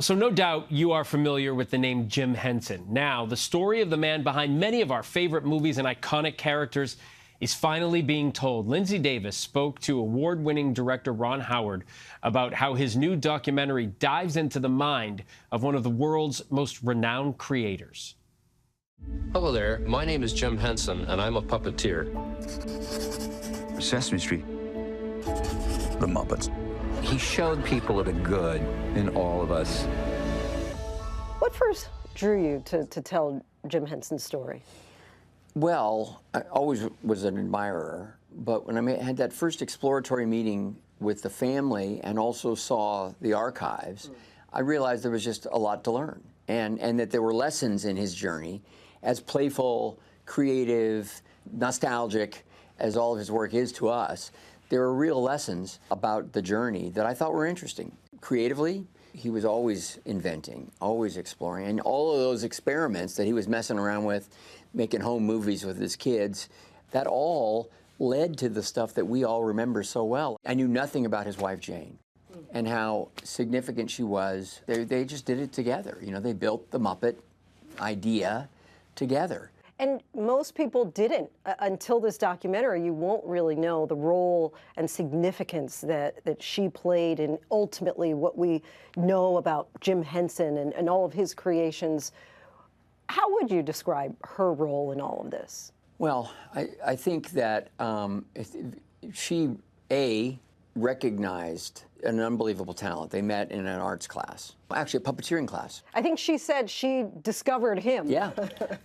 So no doubt you are familiar with the name Jim Henson. Now, the story of the man behind many of our favorite movies and iconic characters is finally being told. Linsey Davis spoke to award-winning director Ron Howard about how his new documentary dives into the mind of one of the world's most renowned creators. Hello there, my name is Jim Henson, and I'm a puppeteer. Sesame Street. The Muppets. He showed people the good in all of us. What first drew you to tell Jim Henson's story? Well, I always was an admirer, but when I had that first exploratory meeting with the family and also saw the archives, I realized there was just a lot to learn, and that there were lessons in his journey, as playful, creative, nostalgic as all of his work is to us. There were real lessons about the journey that I thought were interesting. Creatively, he was always inventing, always exploring, and all of those experiments that he was messing around with, making home movies with his kids, that all led to the stuff that we all remember so well. I knew nothing about his wife, Jane, and how significant she was. They just did it together. You know, they built the Muppet idea together. And most people didn't. Until this documentary, you won't really know the role and significance that she played in ultimately what we know about Jim Henson and all of his creations. How would you describe her role in all of this? Well, I think that she, recognized an unbelievable talent. They met in an arts class, actually a puppeteering class. I think she said she discovered him. Yeah,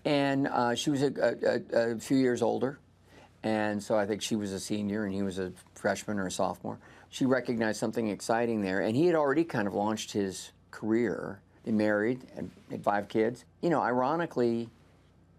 and she was a few years older, and so I think she was a senior and he was a freshman or a sophomore. She recognized something exciting there, and he had already kind of launched his career. They married and had 5 kids. You know, ironically,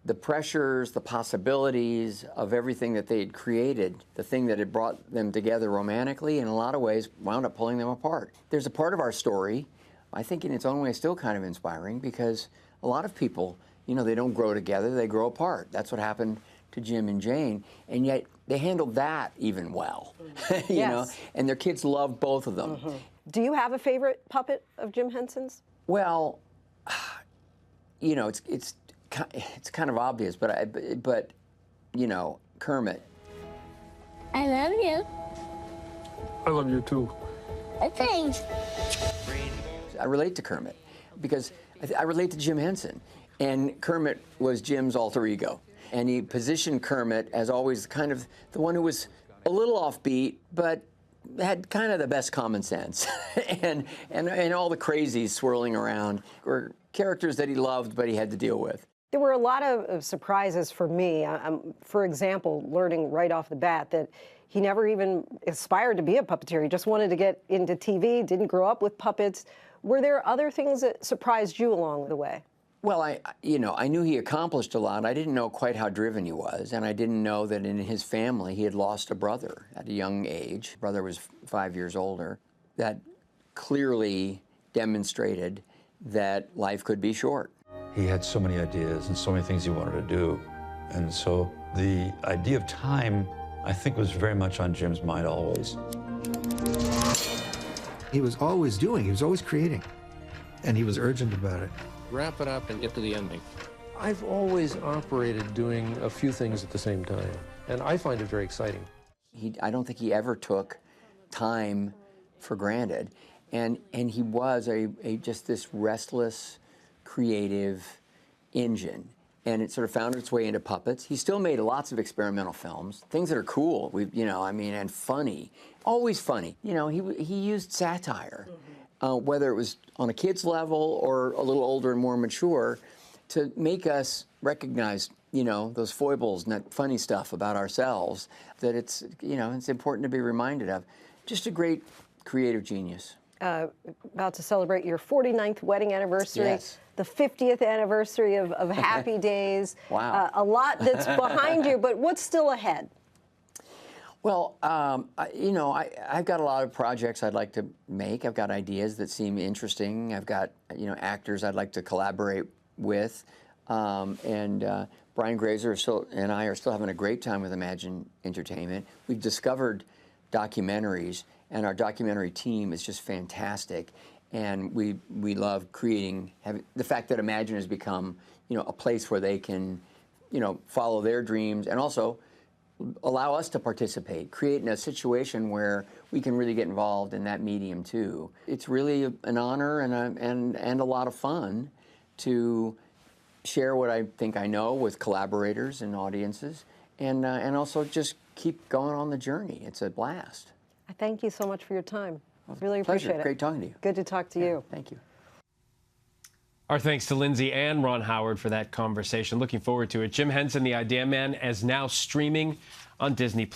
the pressures, the possibilities of everything that they had created, the thing that had brought them together romantically, in a lot of ways, wound up pulling them apart. There's a part of our story, I think in its own way, still kind of inspiring, because a lot of people, you know, they don't grow together, they grow apart. That's what happened to Jim and Jane, and yet they handled that even well, you know, and their kids loved both of them. Do you have a favorite puppet of Jim Henson's? Well, you know, it's kind of obvious, but you know, Kermit. I love you. I love you too. Thanks. I relate to Kermit because I relate to Jim Henson, and Kermit was Jim's alter ego, and he positioned Kermit as always kind of the one who was a little offbeat, but had kind of the best common sense, and all the crazies swirling around were characters that he loved, but he had to deal with. There were a lot of surprises for me. For example, learning right off the bat that he never even aspired to be a puppeteer. He just wanted to get into TV, didn't grow up with puppets. Were there other things that surprised you along the way? Well, I knew he accomplished a lot. I didn't know quite how driven he was, and I didn't know that in his family he had lost a brother at a young age. Brother was 5 years older. That clearly demonstrated that life could be short. He had so many ideas and so many things he wanted to do. And so the idea of time, I think, was very much on Jim's mind always. He was always doing, he was always creating, and he was urgent about it. Wrap it up and get to the ending. I've always operated doing a few things at the same time, and I find it very exciting. I don't think he ever took time for granted, and he was just this restless, creative engine, and it sort of found its way into puppets. He still made lots of experimental films, things that are cool, and funny, always funny. You know, he used satire. Whether it was on a kid's level or a little older and more mature, to make us recognize, you know, those foibles and that funny stuff about ourselves that it's important to be reminded of. Just a great creative genius. About to celebrate your 49th wedding anniversary, yes. The 50th anniversary of Happy Days. Wow. A lot that's behind you, but what's still ahead? Well, I've got a lot of projects I'd like to make. I've got ideas that seem interesting. I've got, actors I'd like to collaborate with. Brian Grazer and I are still having a great time with Imagine Entertainment. We've discovered documentaries, and our documentary team is just fantastic. And we love creating, the fact that Imagine has become, a place where they can, follow their dreams and also allow us to participate, create in a situation where we can really get involved in that medium too. It's really an honor and a lot of fun to share what I think I know with collaborators and audiences, and also just keep going on the journey. It's a blast. I thank you so much for your time. Really Pleasure. appreciate it. Great talking to you. Good to talk to you. Thank you. Our thanks to Linsey and Ron Howard for that conversation. Looking forward to it. Jim Henson, The Idea Man, is now streaming on Disney+.